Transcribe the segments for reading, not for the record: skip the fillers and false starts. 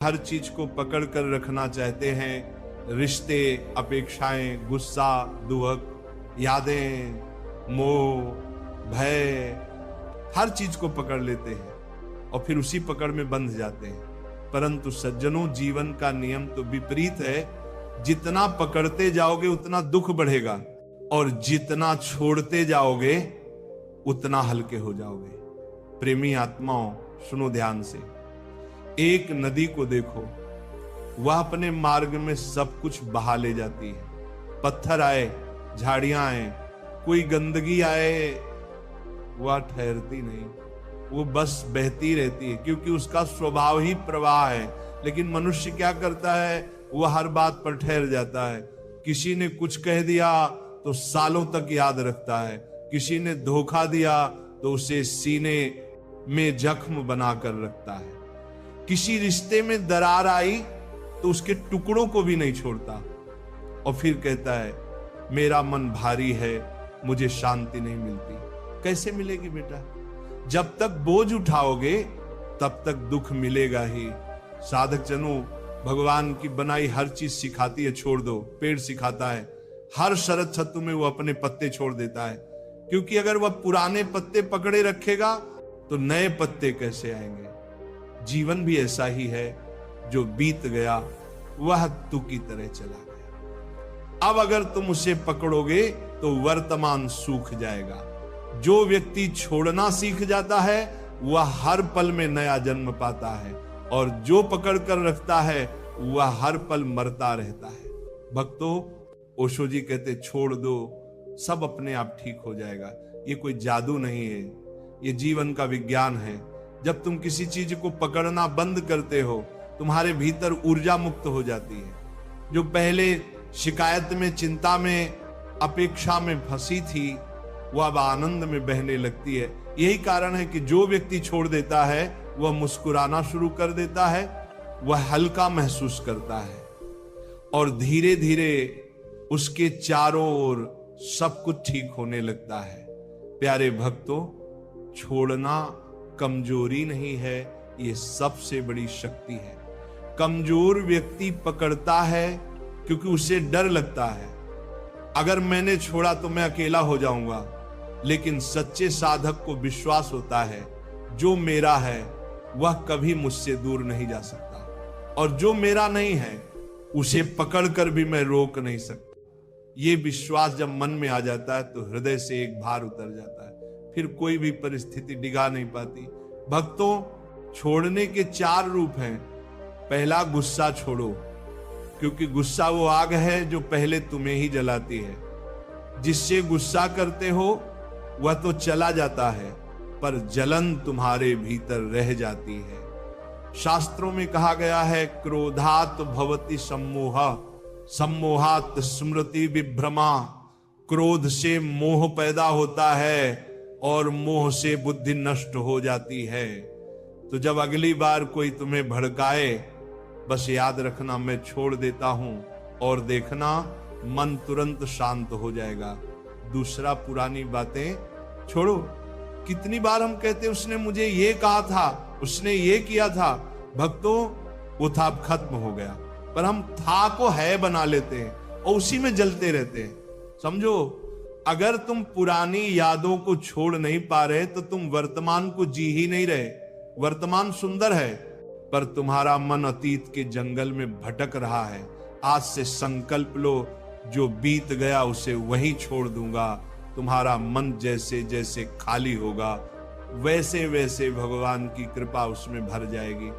हर चीज को पकड़ कर रखना चाहते हैं। रिश्ते, अपेक्षाएं, गुस्सा, दुहक, यादें, मोह, भय, हर चीज को पकड़ लेते हैं और फिर उसी पकड़ में बंध जाते हैं। परंतु सज्जनों, जीवन का नियम तो विपरीत है। जितना पकड़ते जाओगे उतना दुख बढ़ेगा और जितना छोड़ते जाओगे उतना हल्के हो जाओगे। प्रेमी आत्माओं, सुनो ध्यान से। एक नदी को देखो, वह अपने मार्ग में सब कुछ बहा ले जाती है। पत्थर आए, झाड़ियां आए, कोई गंदगी आए, वह ठहरती नहीं, वो बस बहती रहती है, क्योंकि उसका स्वभाव ही प्रवाह है। लेकिन मनुष्य क्या करता है, वह हर बात पर ठहर जाता है। किसी ने कुछ कह दिया तो सालों तक याद रखता है, किसी ने धोखा दिया तो उसे सीने में जख्म बनाकर रखता है। किसी रिश्ते में दरार आई तो उसके टुकड़ों को भी नहीं छोड़ता और फिर कहता है मेरा मन भारी है, मुझे शांति नहीं मिलती। कैसे मिलेगी बेटा? जब तक बोझ उठाओगे तब तक दुख मिलेगा ही। साधक जनों, भगवान की बनाई हर चीज सिखाती है छोड़ दो। पेड़ सिखाता है, हर शरद ऋतु में वो अपने पत्ते छोड़ देता है, क्योंकि अगर वह पुराने पत्ते पकड़े रखेगा तो नए पत्ते कैसे आएंगे। जीवन भी ऐसा ही है, जो बीत गया वह तू की तरह चला गया। अब अगर तुम उसे पकड़ोगे तो वर्तमान सूख जाएगा। जो व्यक्ति छोड़ना सीख जाता है वह हर पल में नया जन्म पाता है, और जो पकड़ कर रखता है वह हर पल मरता रहता है। भक्तों, ओशो जी कहते छोड़ दो, सब अपने आप ठीक हो जाएगा। ये कोई जादू नहीं है, ये जीवन का विज्ञान है। जब तुम किसी चीज को पकड़ना बंद करते हो, तुम्हारे भीतर ऊर्जा मुक्त हो जाती है। जो पहले शिकायत में, चिंता में, अपेक्षा में फंसी थी, वह अब आनंद में बहने लगती है। यही कारण है कि जो व्यक्ति छोड़ देता है वह मुस्कुराना शुरू कर देता है, वह हल्का महसूस करता है और धीरे धीरे उसके चारों ओर सब कुछ ठीक होने लगता है। प्यारे भक्तों, छोड़ना कमजोरी नहीं है, ये सबसे बड़ी शक्ति है। कमजोर व्यक्ति पकड़ता है क्योंकि उसे डर लगता है, अगर मैंने छोड़ा तो मैं अकेला हो जाऊंगा। लेकिन सच्चे साधक को विश्वास होता है जो मेरा है वह कभी मुझसे दूर नहीं जा सकता, और जो मेरा नहीं है उसे पकड़कर भी मैं रोक नहीं सकता। ये विश्वास जब मन में आ जाता है तो हृदय से एक भार उतर जाता है, फिर कोई भी परिस्थिति डिगा नहीं पाती। भक्तों, छोड़ने के 4 रूप हैं। पहला, गुस्सा छोड़ो, क्योंकि गुस्सा वो आग है जो पहले तुम्हें ही जलाती है। जिससे गुस्सा करते हो वह तो चला जाता है, पर जलन तुम्हारे भीतर रह जाती है। शास्त्रों में कहा गया है, क्रोधात भवति सम्मोह, सम्मोहात स्मृति विभ्रमा। क्रोध से मोह पैदा होता है और मोह से बुद्धि नष्ट हो जाती है। तो जब अगली बार कोई तुम्हें भड़काए, बस याद रखना मैं छोड़ देता हूं, और देखना मन तुरंत शांत हो जाएगा। दूसरा, पुरानी बातें छोड़ो। कितनी बार हम कहते उसने मुझे ये कहा था, उसने ये किया था। भक्तों, वो था अब खत्म हो गया, पर हम था को है बना लेते हैं और उसी में जलते रहते हैं। समझो, अगर तुम पुरानी यादों को छोड़ नहीं पा रहे तो तुम वर्तमान को जी ही नहीं रहे। वर्तमान सुंदर है, पर तुम्हारा मन अतीत के जंगल में भटक रहा है। आज से संकल्प लो, जो बीत गया उसे वहीं छोड़ दूंगा। तुम्हारा मन जैसे जैसे खाली होगा, वैसे वैसे भगवान की कृपा उसमें भर जाएगी।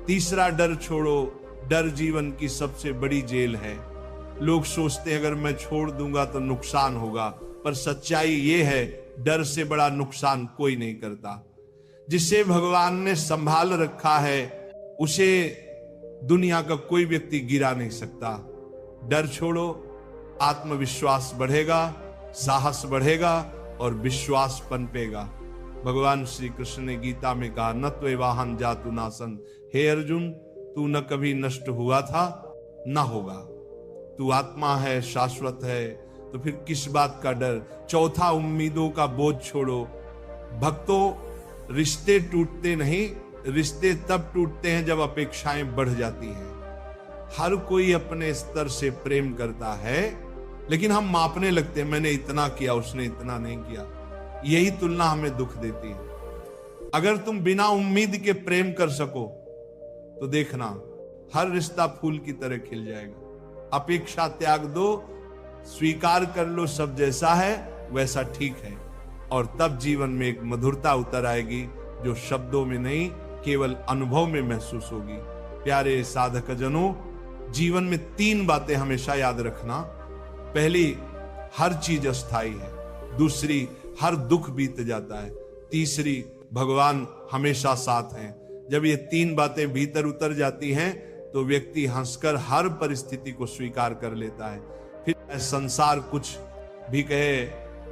तीसरा, डर छोड़ो। डर जीवन की सबसे बड़ी जेल है। लोग सोचते हैं अगर मैं छोड़ दूंगा तो नुकसान होगा, पर सच्चाई ये है, डर से बड़ा नुकसान कोई नहीं करता। जिसे भगवान ने संभाल रखा है उसे दुनिया का कोई व्यक्ति गिरा नहीं सकता। डर छोड़ो, आत्मविश्वास बढ़ेगा, साहस बढ़ेगा और विश्वास पनपेगा। भगवान श्री कृष्ण ने गीता में कहा, न त्वेवाहं जातु नासन्। हे अर्जुन, तू न कभी नष्ट हुआ था न होगा। तू आत्मा है, शाश्वत है, तो फिर किस बात का डर। चौथा, उम्मीदों का बोझ छोड़ो। भक्तों, रिश्ते टूटते नहीं, रिश्ते तब टूटते हैं जब अपेक्षाएं बढ़ जाती हैं। हर कोई अपने स्तर से प्रेम करता है, लेकिन हम मापने लगते हैं, मैंने इतना किया, उसने इतना नहीं किया। यही तुलना हमें दुख देती है। अगर तुम बिना उम्मीद के प्रेम कर सको तो देखना हर रिश्ता फूल की तरह खिल जाएगा। अपेक्षा त्याग दो, स्वीकार कर लो सब जैसा है वैसा ठीक है, और तब जीवन में एक मधुरता उतर आएगी जो शब्दों में नहीं केवल अनुभव में महसूस होगी। प्यारे साधक जनों, जीवन में 3 बातें हमेशा याद रखना। पहली, हर चीज अस्थाई है। दूसरी, हर दुख बीत जाता है। तीसरी, भगवान हमेशा साथ हैं। जब ये 3 बातें भीतर उतर जाती हैं तो व्यक्ति हंसकर हर परिस्थिति को स्वीकार कर लेता है। फिर संसार कुछ भी कहे,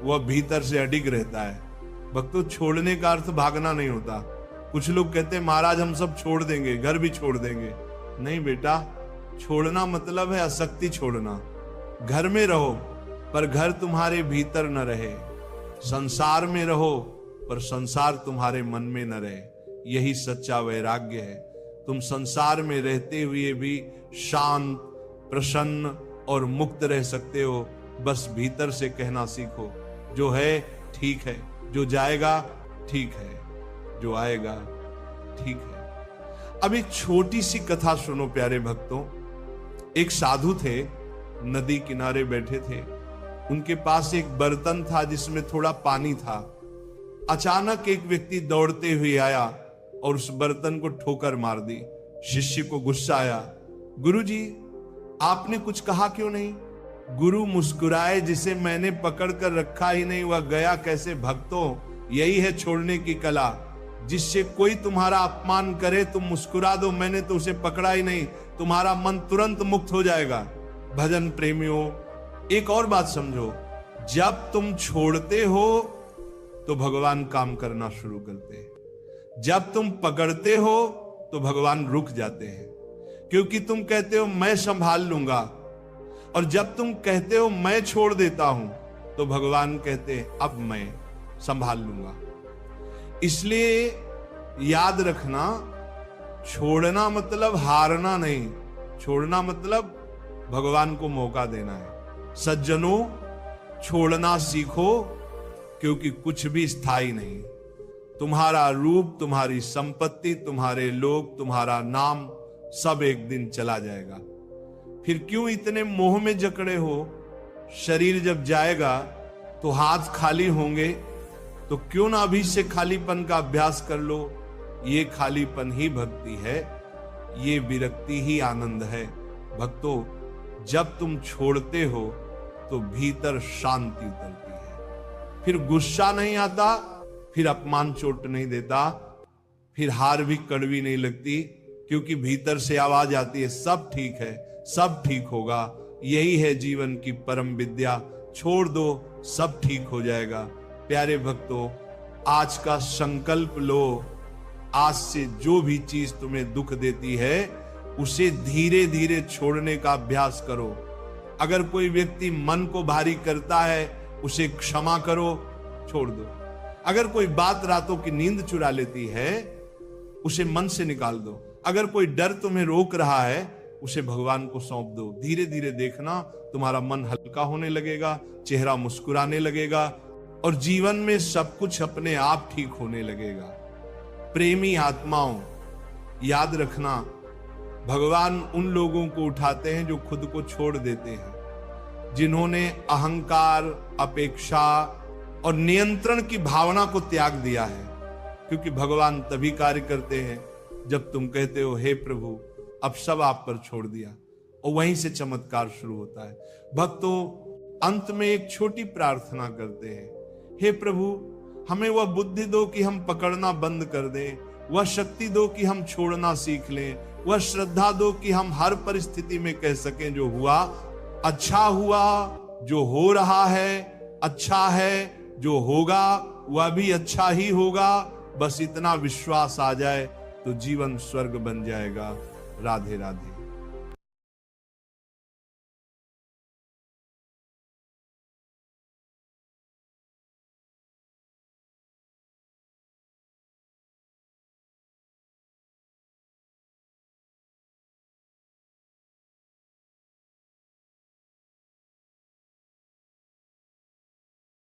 वह भीतर से अडिग रहता है। भक्तों, छोड़ने का अर्थ भागना नहीं होता। कुछ लोग कहते हैं महाराज हम सब छोड़ देंगे, घर भी छोड़ देंगे। नहीं बेटा, छोड़ना मतलब है आसक्ति छोड़ना। घर में रहो पर घर तुम्हारे भीतर न रहे, संसार में रहो पर संसार तुम्हारे मन में न रहे। यही सच्चा वैराग्य है। तुम संसार में रहते हुए भी शांत, प्रसन्न और मुक्त रह सकते हो। बस भीतर से कहना सीखो, जो है ठीक है, जो जाएगा ठीक है, जो आएगा ठीक है। अब एक छोटी सी कथा सुनो प्यारे भक्तों। एक साधु थे, नदी किनारे बैठे थे। उनके पास एक बर्तन था जिसमें थोड़ा पानी था। अचानक एक व्यक्ति दौड़ते हुए आया और उस बर्तन को ठोकर मार दी। शिष्य को गुस्सा आया, गुरुजी आपने कुछ कहा क्यों नहीं? गुरु मुस्कुराए, जिसे मैंने पकड़ कर रखा ही नहीं वह गया कैसे? भक्तों, यही है छोड़ने की कला। जिससे कोई तुम्हारा अपमान करे तुम मुस्कुरा दो, मैंने तो उसे पकड़ा ही नहीं, तुम्हारा मन तुरंत मुक्त हो जाएगा। भजन प्रेमियों, एक और बात समझो, जब तुम छोड़ते हो तो भगवान काम करना शुरू करते हैं। जब तुम पकड़ते हो तो भगवान रुक जाते हैं, क्योंकि तुम कहते हो मैं संभाल लूंगा, और जब तुम कहते हो मैं छोड़ देता हूं तो भगवान कहते हैं अब मैं संभाल लूंगा। इसलिए याद रखना, छोड़ना मतलब हारना नहीं, छोड़ना मतलब भगवान को मौका देना है। सज्जनों, छोड़ना सीखो, क्योंकि कुछ भी स्थायी नहीं। तुम्हारा रूप, तुम्हारी संपत्ति, तुम्हारे लोग, तुम्हारा नाम सब एक दिन चला जाएगा। फिर क्यों इतने मोह में जकड़े हो? शरीर जब जाएगा तो हाथ खाली होंगे, तो क्यों ना अभी से खालीपन का अभ्यास कर लो। ये खालीपन ही भक्ति है, ये विरक्ति ही आनंद है। भक्तों, जब तुम छोड़ते हो तो भीतर शांति उतरती है। फिर गुस्सा नहीं आता, फिर अपमान चोट नहीं देता, फिर हार भी कड़वी नहीं लगती, क्योंकि भीतर से आवाज आती है सब ठीक है, सब ठीक होगा। यही है जीवन की परम विद्या। छोड़ दो, सब ठीक हो जाएगा। प्यारे भक्तों, आज का संकल्प लो, आज से जो भी चीज तुम्हें दुख देती है उसे धीरे धीरे छोड़ने का अभ्यास करो। अगर कोई व्यक्ति मन को भारी करता है उसे क्षमा करो, छोड़ दो। अगर कोई बात रातों की नींद चुरा लेती है उसे मन से निकाल दो। अगर कोई डर तुम्हें रोक रहा है उसे भगवान को सौंप दो। धीरे धीरे देखना तुम्हारा मन हल्का होने लगेगा, चेहरा मुस्कुराने लगेगा और जीवन में सब कुछ अपने आप ठीक होने लगेगा। प्रेमी आत्माओं, याद रखना, भगवान उन लोगों को उठाते हैं जो खुद को छोड़ देते हैं, जिन्होंने अहंकार, अपेक्षा और नियंत्रण की भावना को त्याग दिया है। क्योंकि भगवान तभी कार्य करते हैं जब तुम कहते हो हे प्रभु अब सब आप पर छोड़ दिया, और वहीं से चमत्कार शुरू होता है। भक्तों, अंत में एक छोटी प्रार्थना करते हैं, हे प्रभु हमें वह बुद्धि दो कि हम पकड़ना बंद कर दें, वह शक्ति दो कि हम छोड़ना सीख लें, वह श्रद्धा दो कि हम हर परिस्थिति में कह सकें जो हुआ अच्छा हुआ, जो हो रहा है अच्छा है, जो होगा वह भी अच्छा ही होगा। बस इतना विश्वास आ जाए तो जीवन स्वर्ग बन जाएगा। राधे राधे।